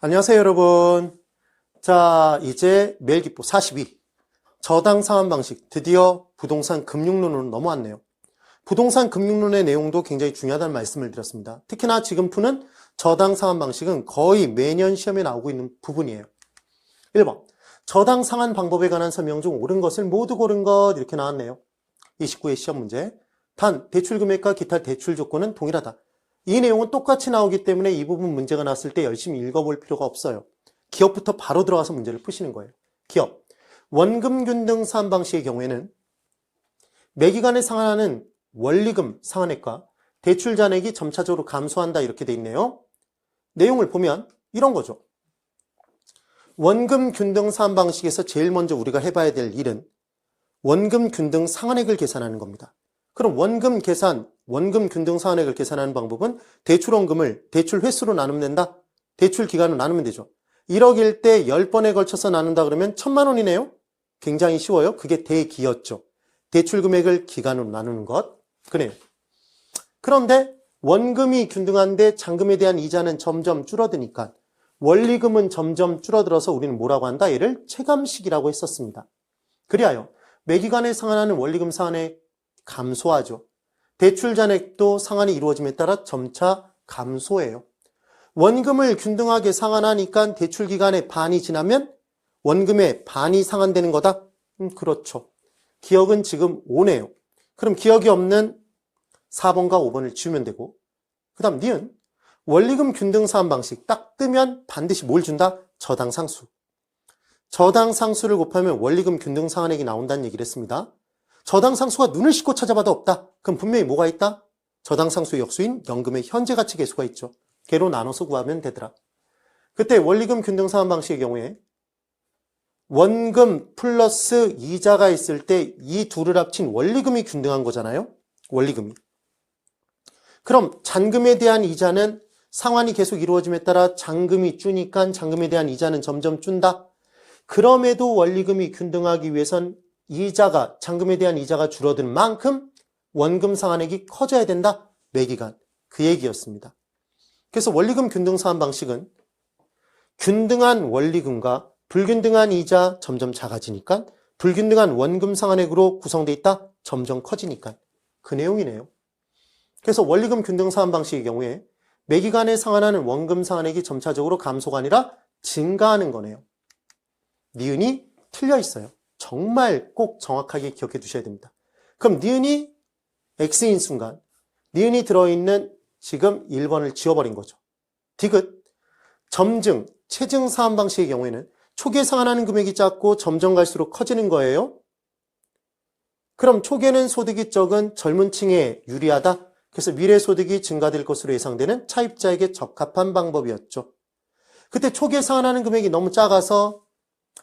안녕하세요, 여러분. 자, 이제 매일기법 42. 저당 상환 방식. 드디어 부동산 금융론으로 넘어왔네요. 부동산 금융론의 내용도 굉장히 중요하다는 말씀을 드렸습니다. 특히나 지금 푸는 저당 상환 방식은 거의 매년 시험에 나오고 있는 부분이에요. 1번. 저당 상환 방법에 관한 설명 중 옳은 것을 모두 고른 것. 이렇게 나왔네요. 29의 시험 문제. 단, 대출 금액과 기타 대출 조건은 동일하다. 이 내용은 똑같이 나오기 때문에 이 부분 문제가 나왔을 때 열심히 읽어볼 필요가 없어요. 기업부터 바로 들어가서 문제를 푸시는 거예요. 기업. 원금균등 상환 방식의 경우에는 매기간에 상환하는 원리금 상환액과 대출 잔액이 점차적으로 감소한다 이렇게 돼 있네요. 내용을 보면 이런 거죠. 원금균등 상환 방식에서 제일 먼저 우리가 해봐야 될 일은 원금균등 상환액을 계산하는 겁니다. 그럼 원금균등 상환액을 계산하는 방법은 대출원금을 대출 횟수로 나누면 된다? 대출 기간으로 나누면 되죠. 1억일 때 10번에 걸쳐서 나눈다 그러면 1000만 원이네요? 굉장히 쉬워요. 그게 대기였죠. 대출 금액을 기간으로 나누는 것. 그래요. 그런데 원금이 균등한데 잔금에 대한 이자는 점점 줄어드니까 원리금은 점점 줄어들어서 우리는 뭐라고 한다? 얘를 체감식이라고 했었습니다. 그리하여 매기간에 상환하는 원리금 상환액 감소하죠. 대출 잔액도 상환이 이루어짐에 따라 점차 감소해요. 원금을 균등하게 상환하니까 대출 기간의 반이 지나면 원금의 반이 상환되는 거다? 그렇죠. 기억은 지금 5네요. 그럼 기억이 없는 4번과 5번을 지우면 되고, 그 다음 니은 원리금 균등 상환 방식 딱 뜨면 반드시 뭘 준다? 저당 상수. 저당 상수를 곱하면 원리금 균등 상환액이 나온다는 얘기를 했습니다. 저당 상수가 눈을 씻고 찾아봐도 없다. 그럼 분명히 뭐가 있다? 저당 상수의 역수인 연금의 현재 가치 계수가 있죠. 걔로 나눠서 구하면 되더라. 그때 원리금 균등 상환 방식의 경우에 원금 플러스 이자가 있을 때 이 둘을 합친 원리금이 균등한 거잖아요. 원리금이. 그럼 잔금에 대한 이자는 상환이 계속 이루어짐에 따라 잔금이 주니까 잔금에 대한 이자는 점점 준다. 그럼에도 원리금이 균등하기 위해선 이자가, 잔금에 대한 이자가 줄어든 만큼 원금 상환액이 커져야 된다. 매기간. 그 얘기였습니다. 그래서 원리금 균등 상환 방식은 균등한 원리금과 불균등한 이자 점점 작아지니까 불균등한 원금 상환액으로 구성되어 있다. 점점 커지니까. 그 내용이네요. 그래서 원리금 균등 상환 방식의 경우에 매기간에 상환하는 원금 상환액이 점차적으로 감소가 아니라 증가하는 거네요. 니은이 틀려 있어요. 정말 꼭 정확하게 기억해 두셔야 됩니다. 그럼 니은이 X인 순간 니은이 들어있는 지금 1번을 지워버린 거죠. 디귿, 점증, 체증 상환 방식의 경우에는 초기에 상환하는 금액이 작고 점점 갈수록 커지는 거예요. 그럼 초기에는 소득이 적은 젊은 층에 유리하다. 그래서 미래 소득이 증가될 것으로 예상되는 차입자에게 적합한 방법이었죠. 그때 초기에 상환하는 금액이 너무 작아서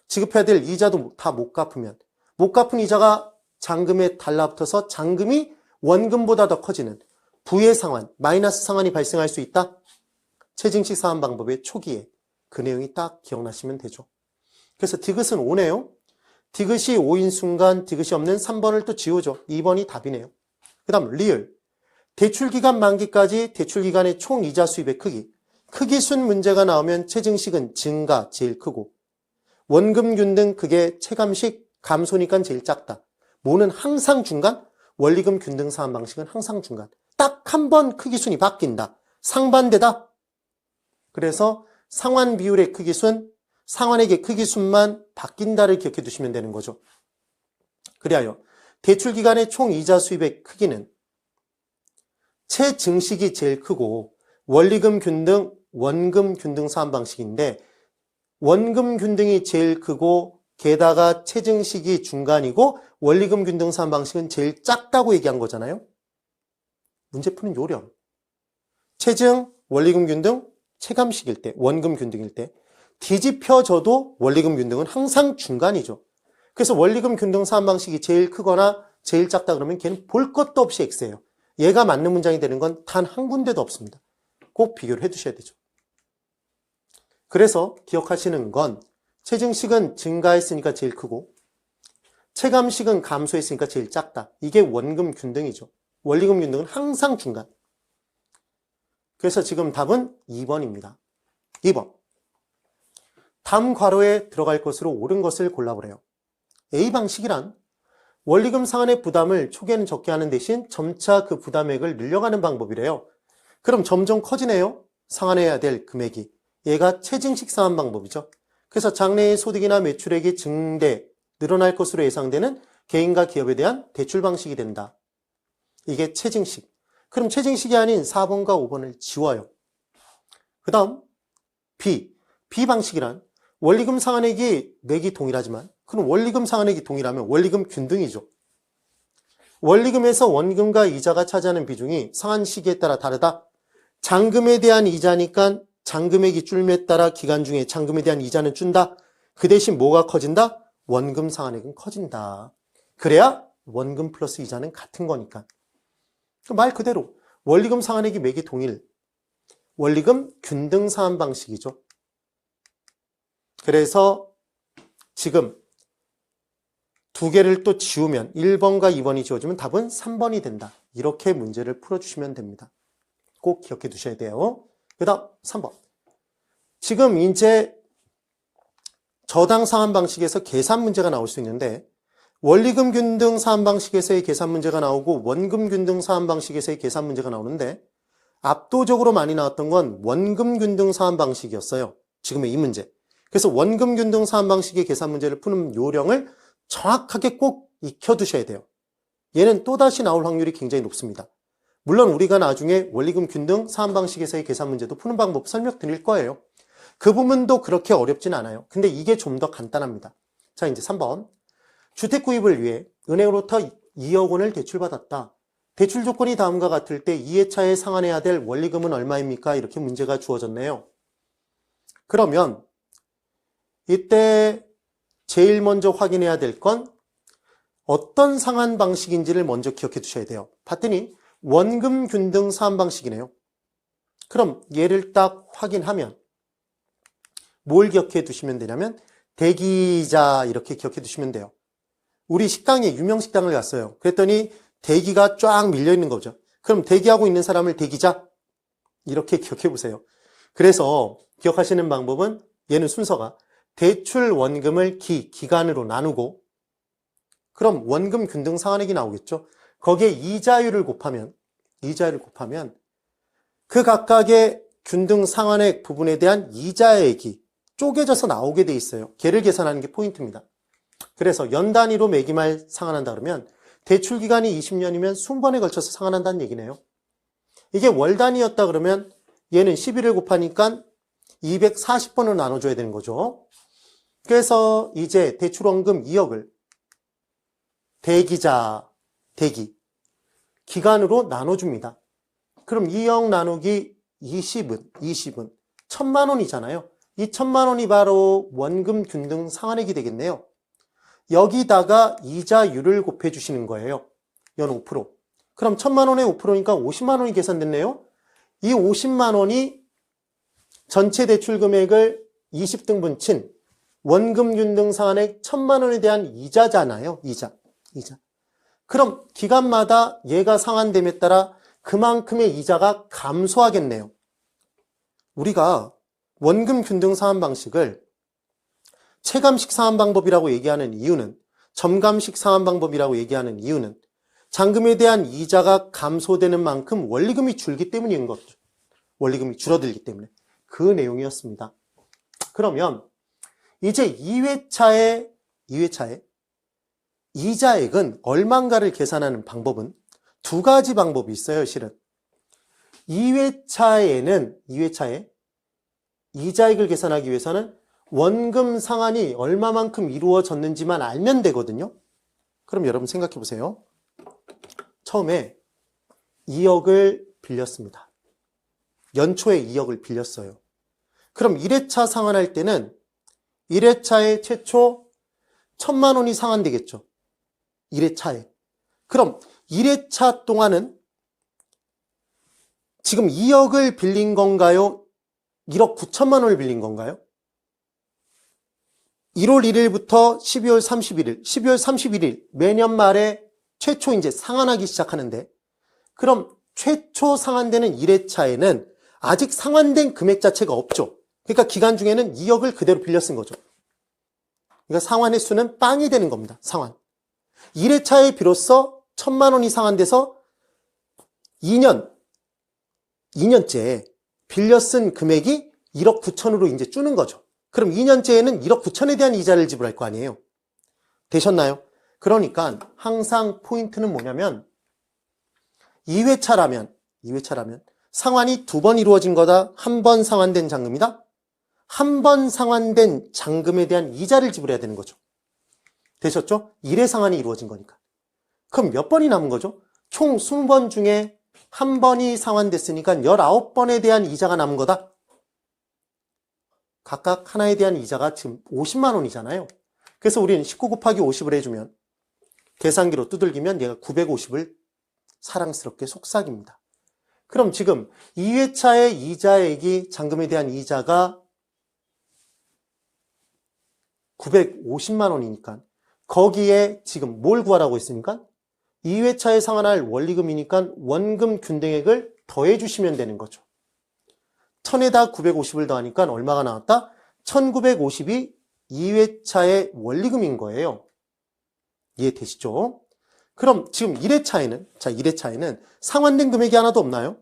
지급해야 될 이자도 다 못 갚으면 못 갚은 이자가 잔금에 달라붙어서 잔금이 원금보다 더 커지는 부의 상환, 마이너스 상환이 발생할 수 있다. 체증식 상환 방법의 초기에 그 내용이 딱 기억나시면 되죠. 그래서 디귿은 5네요. 디귿이 5인 순간 디귿이 없는 3번을 또 지우죠. 2번이 답이네요. 그 다음 리을, 대출기간 만기까지 대출기간의 총 이자 수입의 크기 순 문제가 나오면 체증식은 증가 제일 크고 원금 균등 그게 체감식 감소니까 제일 작다. 뭐는 항상 중간, 원리금 균등 상환 방식은 항상 중간. 딱 한 번 크기순이 바뀐다. 상반되다. 그래서 상환 비율의 크기순, 상환액의 크기순만 바뀐다를 기억해 두시면 되는 거죠. 그리하여 대출기간의 총 이자 수입의 크기는 체증식이 제일 크고 원리금 균등, 원금 균등 상환 방식인데 원금 균등이 제일 크고 게다가 체증식이 중간이고 원리금 균등 상환 방식은 제일 작다고 얘기한 거잖아요. 문제 푸는 요령. 체증, 원리금 균등, 체감식일 때, 원금 균등일 때 뒤집혀져도 원리금 균등은 항상 중간이죠. 그래서 원리금 균등 상환 방식이 제일 크거나 제일 작다 그러면 걔는 볼 것도 없이 X예요. 얘가 맞는 문장이 되는 건 단 한 군데도 없습니다. 꼭 비교를 해두셔야 되죠. 그래서 기억하시는 건 체증식은 증가했으니까 제일 크고 체감식은 감소했으니까 제일 작다. 이게 원금 균등이죠. 원리금 균등은 항상 중간. 그래서 지금 답은 2번입니다. 2번. 다음 괄호에 들어갈 것으로 옳은 것을 골라보래요. A 방식이란 원리금 상환의 부담을 초기에는 적게 하는 대신 점차 그 부담액을 늘려가는 방법이래요. 그럼 점점 커지네요. 상환해야 될 금액이. 얘가 체증식 상환 방법이죠. 그래서 장래의 소득이나 매출액이 늘어날 것으로 예상되는 개인과 기업에 대한 대출 방식이 된다. 이게 체증식. 그럼 체증식이 아닌 4번과 5번을 지워요. 그 다음 B 방식이란 원리금 상환액이 맥이 동일하지만 그럼 원리금 상환액이 동일하면 원리금 균등이죠. 원리금에서 원금과 이자가 차지하는 비중이 상환 시기에 따라 다르다. 잔금에 대한 이자니까 잔금액이 줄에 따라 기간 중에 잔금에 대한 이자는 준다. 그 대신 뭐가 커진다? 원금 상환액은 커진다. 그래야 원금 플러스 이자는 같은 거니까. 말 그대로 원리금 상환액이 맥이 동일. 원리금 균등 상환 방식이죠. 그래서 지금 두 개를 또 지우면 1번과 2번이 지워지면 답은 3번이 된다. 이렇게 문제를 풀어주시면 됩니다. 꼭 기억해 두셔야 돼요. 그 다음 3번. 지금 이제 저당 상환 방식에서 계산 문제가 나올 수 있는데 원리금 균등 상환 방식에서의 계산 문제가 나오고 원금 균등 상환 방식에서의 계산 문제가 나오는데 압도적으로 많이 나왔던 건 원금 균등 상환 방식이었어요. 지금의 이 문제. 그래서 원금 균등 상환 방식의 계산 문제를 푸는 요령을 정확하게 꼭 익혀두셔야 돼요. 얘는 또다시 나올 확률이 굉장히 높습니다. 물론 우리가 나중에 원리금 균등 상환 방식에서의 계산 문제도 푸는 방법 설명드릴 거예요. 그 부분도 그렇게 어렵진 않아요. 근데 이게 좀 더 간단합니다. 자, 이제 3번. 주택 구입을 위해 은행으로부터 2억 원을 대출받았다. 대출 조건이 다음과 같을 때 2회차에 상환해야 될 원리금은 얼마입니까? 이렇게 문제가 주어졌네요. 그러면 이때 제일 먼저 확인해야 될 건 어떤 상환 방식인지를 먼저 기억해 두셔야 돼요. 봤더니 원금 균등 상환 방식이네요. 그럼 얘를 딱 확인하면 뭘 기억해 두시면 되냐면 대기이자 이렇게 기억해 두시면 돼요. 우리 식당에 유명 식당을 갔어요. 그랬더니 대기가 쫙 밀려 있는 거죠. 그럼 대기하고 있는 사람을 대기자 이렇게 기억해 보세요. 그래서 기억하시는 방법은 얘는 순서가 대출 원금을 기간으로 나누고 그럼 원금 균등 상환액이 나오겠죠. 거기에 이자율을 곱하면 그 각각의 균등 상환액 부분에 대한 이자액이 쪼개져서 나오게 돼 있어요. 걔를 계산하는 게 포인트입니다. 그래서 연 단위로 매기말 상환한다 그러면 대출 기간이 20년이면 20번에 걸쳐서 상환한다는 얘기네요. 이게 월 단위였다 그러면 얘는 11을 곱하니까 240번으로 나눠줘야 되는 거죠. 그래서 이제 대출원금 2억을 대기 기간으로 나눠줍니다. 그럼 2억 나누기 20은 1000만 원이잖아요. 이 1000만 원이 바로 원금 균등 상환액이 되겠네요. 여기다가 이자율을 곱해주시는 거예요. 연 5%. 그럼 1000만 원에 5%니까 50만 원이 계산됐네요. 이 50만 원이 전체 대출 금액을 20등분 친 원금 균등 상환액 1000만 원에 대한 이자잖아요. 이자. 그럼 기간마다 얘가 상환됨에 따라 그만큼의 이자가 감소하겠네요. 우리가 원금 균등 상환 방식을 체감식 상환 방법이라고 얘기하는 이유는 점감식 상환 방법이라고 얘기하는 이유는 잔금에 대한 이자가 감소되는 만큼 원리금이 줄기 때문인 거죠. 원리금이 줄어들기 때문에. 그 내용이었습니다. 그러면 이제 2회차의 이자액은 얼만가를 계산하는 방법은 두 가지 방법이 있어요, 실은. 2회차에 이자액을 계산하기 위해서는 원금 상환이 얼마만큼 이루어졌는지만 알면 되거든요. 그럼 여러분 생각해 보세요. 처음에 2억을 빌렸습니다. 연초에 2억을 빌렸어요. 그럼 1회차 상환할 때는 1회차에 최초 1000만 원이 상환되겠죠. 1회차에. 그럼 1회차 동안은 지금 2억을 빌린 건가요? 1억 9천만 원을 빌린 건가요? 1월 1일부터 12월 31일 매년 말에 최초 이제 상환하기 시작하는데 그럼 최초 상환되는 1회차에는 아직 상환된 금액 자체가 없죠. 그러니까 기간 중에는 2억을 그대로 빌려 쓴 거죠. 그러니까 상환의 수는 빵이 되는 겁니다. 상환. 1회차에 비로소 1,000만 원이 상환돼서 2년째 빌려 쓴 금액이 1억 9천으로 이제 주는 거죠. 그럼 2년째에는 1억 9천에 대한 이자를 지불할 거 아니에요. 되셨나요? 그러니까 항상 포인트는 뭐냐면 2회차라면 상환이 2번 이루어진 거다. 1번 상환된 잔금이다. 1번 상환된 잔금에 대한 이자를 지불해야 되는 거죠. 되셨죠? 1회 상환이 이루어진 거니까. 그럼 몇 번이 남은 거죠? 총 20번 중에 1번이 상환됐으니까 19번에 대한 이자가 남은 거다. 각각 하나에 대한 이자가 지금 50만 원이잖아요. 그래서 우리는 19 곱하기 50을 해주면 계산기로 두들기면 얘가 950을 사랑스럽게 속삭입니다. 그럼 지금 2회차의 이자액이 잔금에 대한 이자가 950만 원이니까 거기에 지금 뭘 구하라고 했습니까? 2회차에 상환할 원리금이니까 원금 균등액을 더해 주시면 되는 거죠. 1000에다 950을 더하니까 얼마가 나왔다? 1950이 2회차의 원리금인 거예요. 이해되시죠? 그럼 지금 1회차에는 상환된 금액이 하나도 없나요?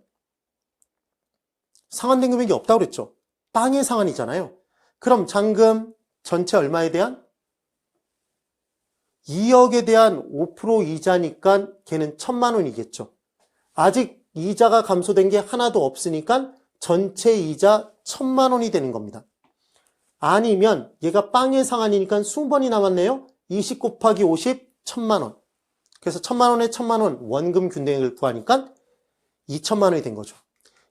상환된 금액이 없다고 그랬죠. 빵의 상환이잖아요. 그럼 잔금 전체 얼마에 대한? 2억에 대한 5% 이자니까 걔는 1,000만 원이겠죠. 아직 이자가 감소된 게 하나도 없으니까 전체 이자 1,000만 원이 되는 겁니다. 아니면 얘가 빵의 상환이니까 20번이 남았네요. 20 곱하기 50, 1,000만 원. 그래서 1,000만 원에 1,000만 원 원금 균등액을 구하니까 2,000만 원이 된 거죠.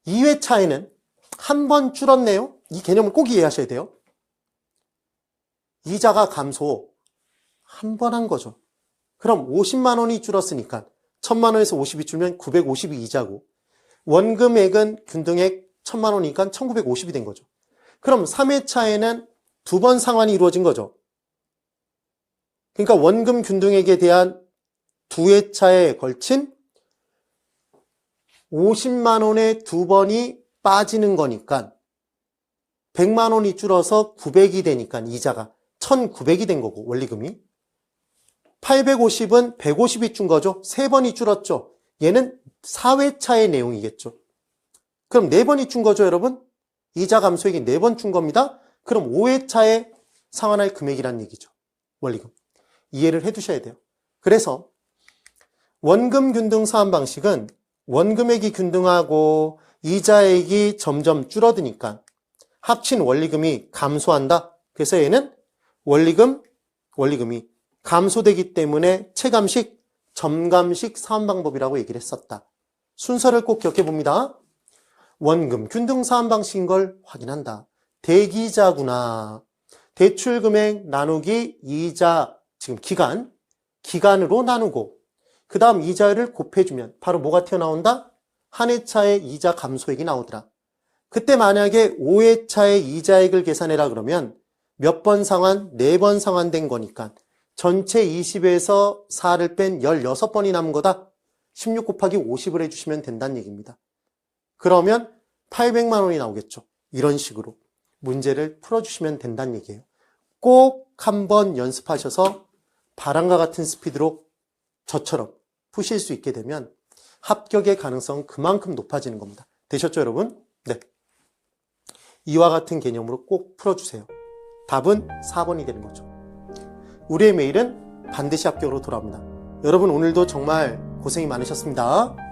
2회차에는 한 번 줄었네요. 이 개념을 꼭 이해하셔야 돼요. 이자가 감소 한 번 한 거죠. 그럼 50만 원이 줄었으니까 1,000만 원에서 50이 줄면 950이 이자고 원금액은 균등액 1,000만 원이니까 1,950이 된 거죠. 그럼 3회차에는 2번 상환이 이루어진 거죠. 그러니까 원금 균등액에 대한 2회차에 걸친 50만 원의 2번이 빠지는 거니까 100만 원이 줄어서 900이 되니까 이자가 1,900이 된 거고 원리금이 850은 150이 준 거죠. 3번이 줄었죠. 얘는 4회차의 내용이겠죠. 그럼 4번이 준 거죠, 여러분? 이자 감소액이 4번 준 겁니다. 그럼 5회차에 상환할 금액이란 얘기죠. 원리금. 이해를 해두셔야 돼요. 그래서 원금 균등 상환 방식은 원금액이 균등하고 이자액이 점점 줄어드니까 합친 원리금이 감소한다. 그래서 얘는 원리금이 감소되기 때문에 체감식, 점감식 상환 방법이라고 얘기를 했었다. 순서를 꼭 기억해 봅니다. 원금 균등 상환 방식인 걸 확인한다. 대기자구나. 대출금액 나누기 이자, 지금 기간으로 나누고 그 다음 이자율을 곱해주면 바로 뭐가 튀어나온다? 한 회차의 이자 감소액이 나오더라. 그때 만약에 5회차의 이자액을 계산해라 그러면 몇 번 상환? 4번 상환된 거니까 전체 20에서 4를 뺀 16번이 남은 거다. 16 곱하기 50을 해주시면 된다는 얘기입니다. 그러면 800만 원이 나오겠죠. 이런 식으로 문제를 풀어주시면 된다는 얘기예요. 꼭 한번 연습하셔서 바람과 같은 스피드로 저처럼 푸실 수 있게 되면 합격의 가능성은 그만큼 높아지는 겁니다. 되셨죠, 여러분? 네. 이와 같은 개념으로 꼭 풀어주세요. 답은 4번이 되는 거죠. 우리의 메일은 반드시 합격으로 돌아옵니다. 여러분 오늘도 정말 고생이 많으셨습니다.